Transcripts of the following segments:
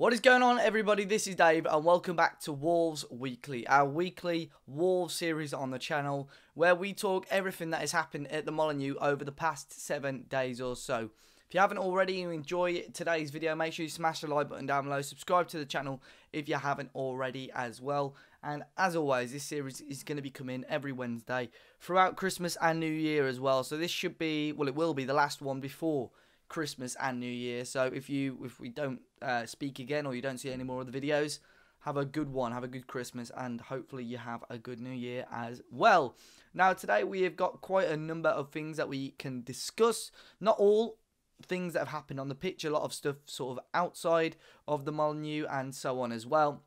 What is going on, everybody? This is Dave and welcome back to Wolves Weekly, our weekly Wolves series on the channel where we talk everything that has happened at the Molineux over the past 7 days or so. If you haven't already and you enjoy today's video, make sure you smash the like button down below, subscribe to the channel if you haven't already as well. And as always, this series is going to be coming every Wednesday throughout Christmas and New Year as well. So this should be, well, it will be the last one before Christmas and New Year. So if we don't speak again or you don't see any more of the videos, have a good one, have a good Christmas, and hopefully you have a good New Year as well. Now today we have got quite a number of things that we can discuss. Not all things that have happened on the pitch, a lot of stuff sort of outside of the Molineux and so on as well.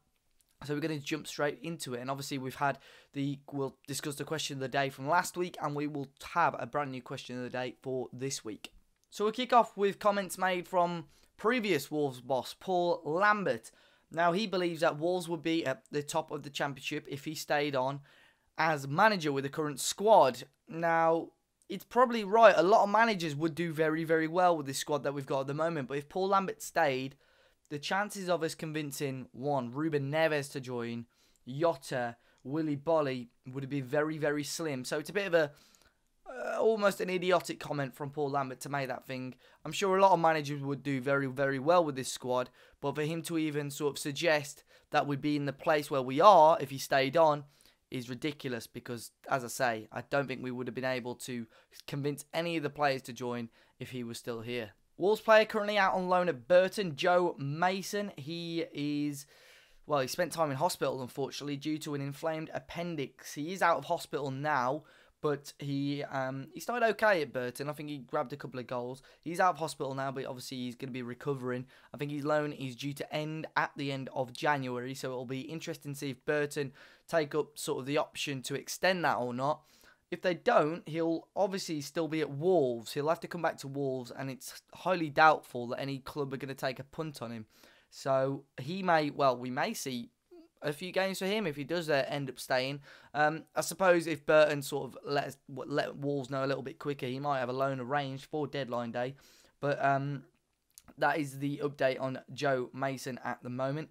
So we're going to jump straight into it, and obviously we'll discuss the question of the day from last week, and we will have a brand new question of the day for this week. So we'll kick off with comments made from previous Wolves boss, Paul Lambert. Now, he believes that Wolves would be at the top of the Championship if he stayed on as manager with the current squad. Now, it's probably right. A lot of managers would do very, very well with this squad that we've got at the moment. But if Paul Lambert stayed, the chances of us convincing, one, Ruben Neves to join, Jota, Willy Bolly, would be very, very slim. So it's a bit of a almost an idiotic comment from Paul Lambert to make that thing. I'm sure a lot of managers would do very, very well with this squad, but for him to even sort of suggest that we'd be in the place where we are if he stayed on is ridiculous because, as I say, I don't think we would have been able to convince any of the players to join if he was still here. Wolves player currently out on loan at Burton, Joe Mason. He spent time in hospital, unfortunately, due to an inflamed appendix. He is out of hospital now, but he started okay at Burton. I think he grabbed a couple of goals. He's out of hospital now, but obviously he's going to be recovering. I think his loan is due to end at the end of January, so it'll be interesting to see if Burton take up sort of the option to extend that or not. If they don't, he'll obviously still be at Wolves. He'll have to come back to Wolves, and it's highly doubtful that any club are going to take a punt on him. So we may see a few games for him if he does end up staying. I suppose if Burton sort of let Wolves know a little bit quicker, he might have a loan arranged for deadline day. But that is the update on Joe Mason at the moment.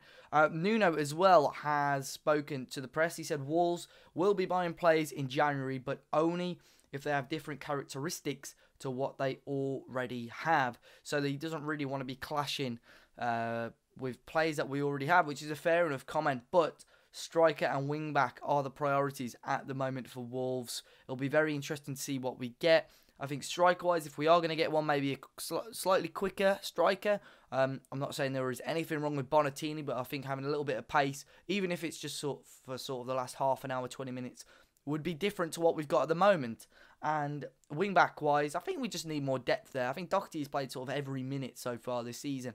Nuno as well has spoken to the press. He said Wolves will be buying players in January, but only if they have different characteristics to what they already have. So that he doesn't really want to be clashing with players that we already have, which is a fair enough comment, but striker and wing back are the priorities at the moment for Wolves. It'll be very interesting to see what we get. I think striker-wise, if we are going to get one, maybe a slightly quicker striker. I'm not saying there is anything wrong with Bonatini, but I think having a little bit of pace, even if it's just sort of the last half an hour, 20 minutes, would be different to what we've got at the moment. And wing-back-wise, I think we just need more depth there. I think Doherty's played sort of every minute so far this season.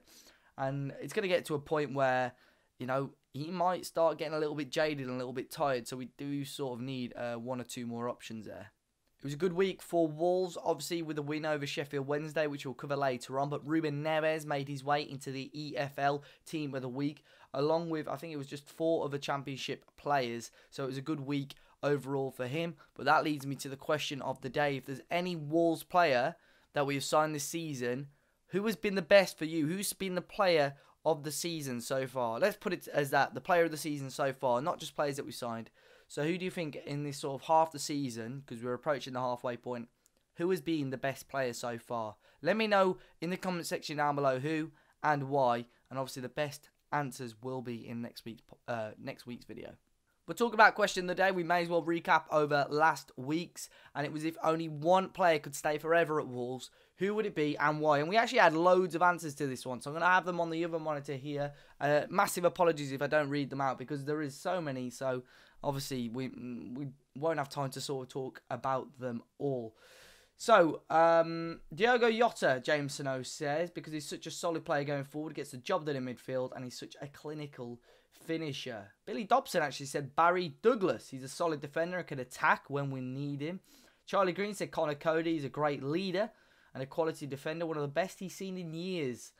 And it's going to get to a point where, you know, he might start getting a little bit jaded and a little bit tired. So we do sort of need one or two more options there. It was a good week for Wolves, obviously, with a win over Sheffield Wednesday, which we'll cover later on. But Ruben Neves made his way into the EFL Team of the Week, along with, I think it was just 4 other Championship players. So it was a good week overall for him. But that leads me to the question of the day. If there's any Wolves player that we have signed this season, who has been the best for you? Who's been the player of the season so far? Let's put it as that, the player of the season so far, not just players that we signed. So who do you think in this sort of half the season, because we're approaching the halfway point, who has been the best player so far? Let me know in the comment section down below who and why, and obviously the best answers will be in next week's video. But talking about question of the day, we may as well recap over last week's. And it was if only one player could stay forever at Wolves, who would it be and why? And we actually had loads of answers to this one. So I'm going to have them on the other monitor here. Massive apologies if I don't read them out because there is so many. So obviously we won't have time to sort of talk about them all. So, Diogo Jota, James Sano says, because he's such a solid player going forward, gets the job done in midfield, and he's such a clinical finisher. Billy Dobson actually said Barry Douglas. He's a solid defender and can attack when we need him. Charlie Green said Connor Coady is a great leader and a quality defender, one of the best he's seen in years.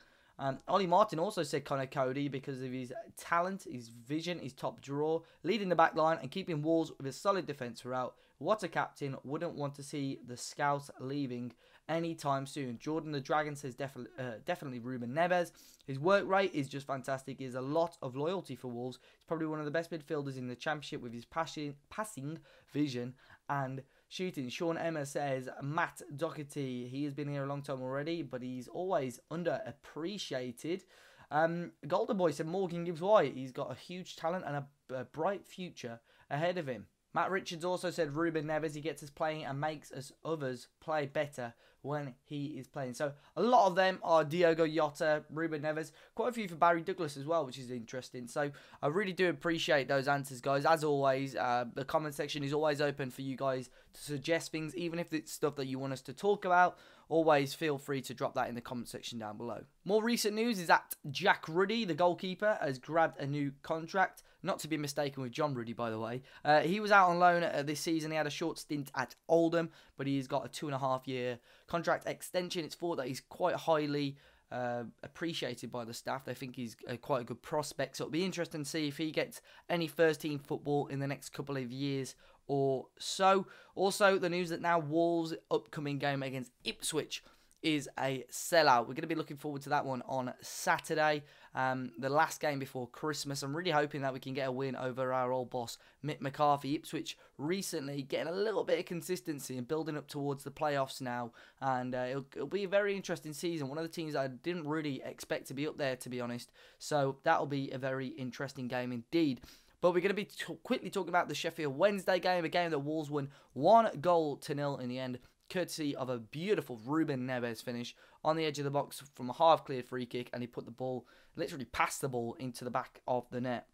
Ollie Martin also said Connor Coady because of his talent, his vision, his top draw, leading the back line and keeping Wolves with a solid defence throughout. What a captain. Wouldn't want to see the scouts leaving anytime soon. Jordan the Dragon says definitely Ruben Neves. His work rate is just fantastic. He has a lot of loyalty for Wolves. He's probably one of the best midfielders in the Championship with his passing vision and shooting. Sean Emma says Matt Doherty. He has been here a long time already, but he's always underappreciated. Golden Boy said Morgan Gibbs White. He's got a huge talent and a bright future ahead of him. Matt Richards also said Ruben Neves. He gets us playing and makes us others play better when he is playing. So a lot of them are Diogo Jota, Ruben Neves, quite a few for Barry Douglas as well, which is interesting. So I really do appreciate those answers, guys. As always, the comment section is always open for you guys to suggest things, even if it's stuff that you want us to talk about. Always feel free to drop that in the comment section down below. More recent news is that Jack Ruddy, the goalkeeper, has grabbed a new contract. Not to be mistaken with John Ruddy, by the way. He was out on loan this season. He had a short stint at Oldham, but he's got a 2.5-year contract extension. It's thought that he's quite highly appreciated by the staff. They think he's quite a good prospect. So it'll be interesting to see if he gets any first-team football in the next couple of years or so. Also, the news that now Wolves' upcoming game against Ipswich is a sellout. We're going to be looking forward to that one on Saturday, the last game before Christmas. I'm really hoping that we can get a win over our old boss, Mick McCarthy. Ipswich recently getting a little bit of consistency and building up towards the playoffs now, and it'll be a very interesting season. One of the teams I didn't really expect to be up there, to be honest, so that'll be a very interesting game indeed. But we're going to be quickly talking about the Sheffield Wednesday game, a game that Wolves won 1-0 in the end, courtesy of a beautiful Ruben Neves finish on the edge of the box from a half-cleared free kick, and he put the ball, literally passed the ball into the back of the net.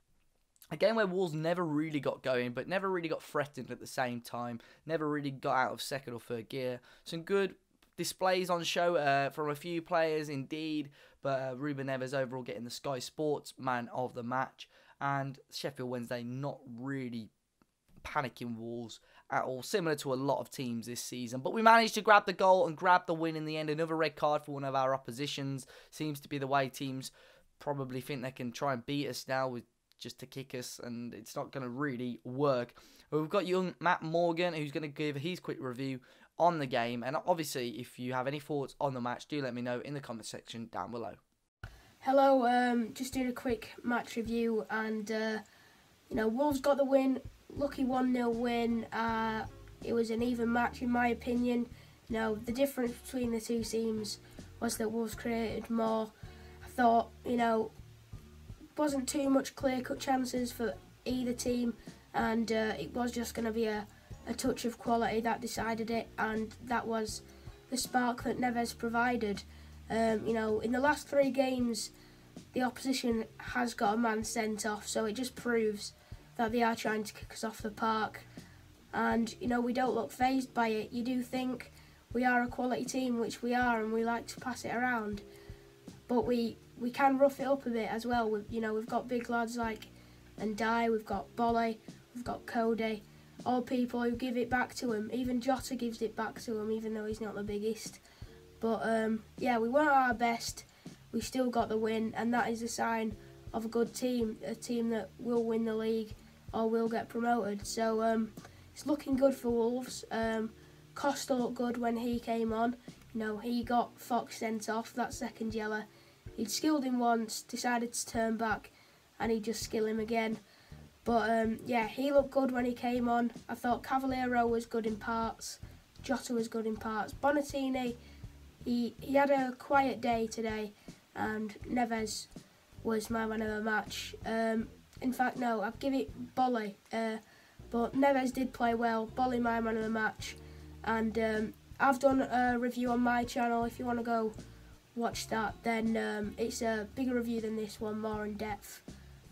A game where Wolves never really got going, but never really got threatened at the same time, never really got out of second or third gear. Some good displays on show from a few players indeed, but Ruben Neves overall getting the Sky Sports Man of the match, and Sheffield Wednesday not really panicking Wolves at all, similar to a lot of teams this season. But we managed to grab the goal and grab the win in the end. Another red card for one of our oppositions. Seems to be the way teams probably think they can try and beat us now, with just to kick us, and it's not going to really work. But we've got young Matt Morgan, who's going to give his quick review on the game. And obviously, if you have any thoughts on the match, do let me know in the comment section down below. Hello, just doing a quick match review, and Wolves got the win. Lucky 1-0 win. It was an even match in my opinion. The difference between the two teams was that Wolves created more. I thought, wasn't too much clear-cut chances for either team, and it was just going to be a touch of quality that decided it, and that was the spark that Neves provided. In the last 3 games, the opposition has got a man sent off, so it just proves that they are trying to kick us off the park. And, we don't look fazed by it. You do think we are a quality team, which we are, and we like to pass it around. But we can rough it up a bit as well. We've got big lads like Ndai, we've got Bolly, we've got Coady, all people who give it back to him. Even Jota gives it back to him, even though he's not the biggest. But, we weren't at our best. We still got the win, and that is a sign of a good team, a team that will win the league or will get promoted. So it's looking good for Wolves. Costa looked good when he came on. He got Fox sent off, that second yellow. He'd skilled him once, decided to turn back, and he'd just skill him again. But he looked good when he came on. I thought Cavaliero was good in parts. Jota was good in parts. Bonatini, he had a quiet day today, and Neves was my man of the match. In fact, no, I'd give it Bolly. But Neves did play well. Bolly, my man of the match. And I've done a review on my channel. If you want to go watch that, then it's a bigger review than this one, more in depth.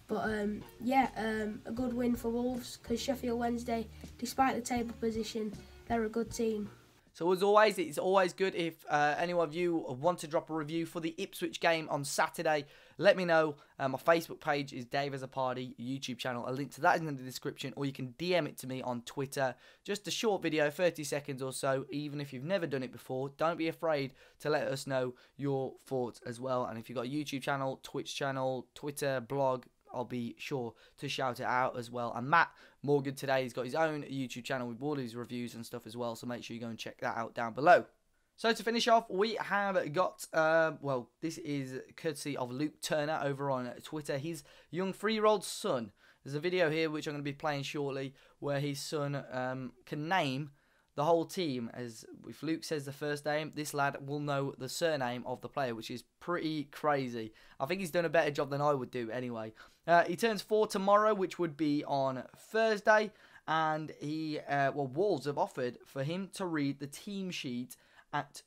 But a good win for Wolves, because Sheffield Wednesday, despite the table position, they're a good team. So as always, it's always good if any of you want to drop a review for the Ipswich game on Saturday. Let me know. My Facebook page is Dave Azzopardi, YouTube channel. A link to that is in the description, or you can DM it to me on Twitter. Just a short video, 30 seconds or so. Even if you've never done it before, don't be afraid to let us know your thoughts as well. And if you've got a YouTube channel, Twitch channel, Twitter, blog, I'll be sure to shout it out as well. And Matt Morgan today, he's got his own YouTube channel with all his reviews and stuff as well, so make sure you go and check that out down below. So to finish off, we have got, well, this is courtesy of Luke Turner over on Twitter. His young 3-year-old son. There's a video here which I'm going to be playing shortly where his son can name the whole team. As if Luke says the first name, this lad will know the surname of the player, which is pretty crazy. I think he's done a better job than I would do anyway. He turns 4 tomorrow, which would be on Thursday. And Wolves have offered for him to read the team sheet at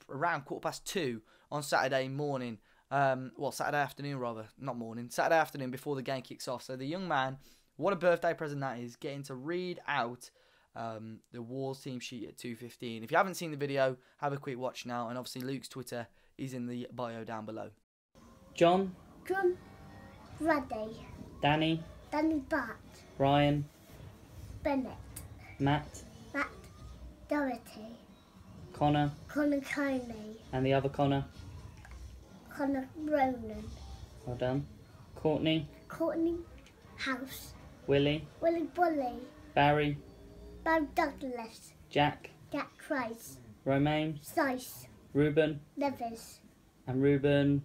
around 2:15 on Saturday morning. Saturday afternoon rather, not morning. Saturday afternoon before the game kicks off. So the young man, what a birthday present that is, getting to read out the Wolves team sheet at 2:15. If you haven't seen the video, have a quick watch now. And obviously Luke's Twitter is in the bio down below. John. Ruddy. Danny. Bart. Ryan. Bennett. Matt. Doherty. Connor. Coney. And the other Connor. Ronan. Well done. Courtney. House. Willie. Bully. Barry. Bob Douglas. Jack. Jack Price. Romaine. Sice. Ruben. Nevis. And Ruben.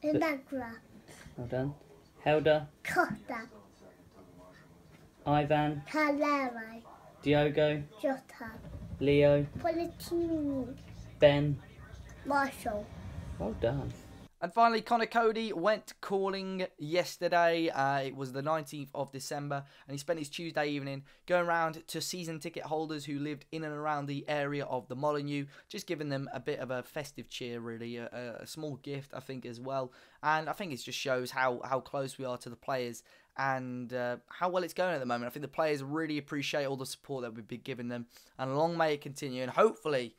Inagra. Well done. Helder. Costa. Ivan. Calera. Diogo. Jota. Leo. Politini. Ben. Marshall. Well done. And finally, Coady went calling yesterday. It was the 19th of December, and he spent his Tuesday evening going around to season ticket holders who lived in and around the area of the Molineux, just giving them a bit of a festive cheer, really, a small gift, I think, as well. And I think it just shows how close we are to the players and how well it's going at the moment. I think the players really appreciate all the support that we've been giving them, and long may it continue. And hopefully,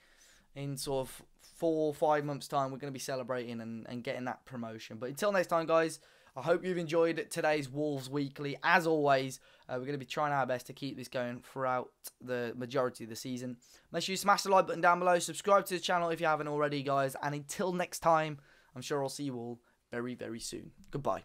in sort of 4 or 5 months' time, we're going to be celebrating and getting that promotion. But until next time, guys, I hope you've enjoyed today's Wolves Weekly. As always, we're going to be trying our best to keep this going throughout the majority of the season. Make sure you smash the like button down below. Subscribe to the channel if you haven't already, guys. And until next time, I'm sure I'll see you all very, very soon. Goodbye.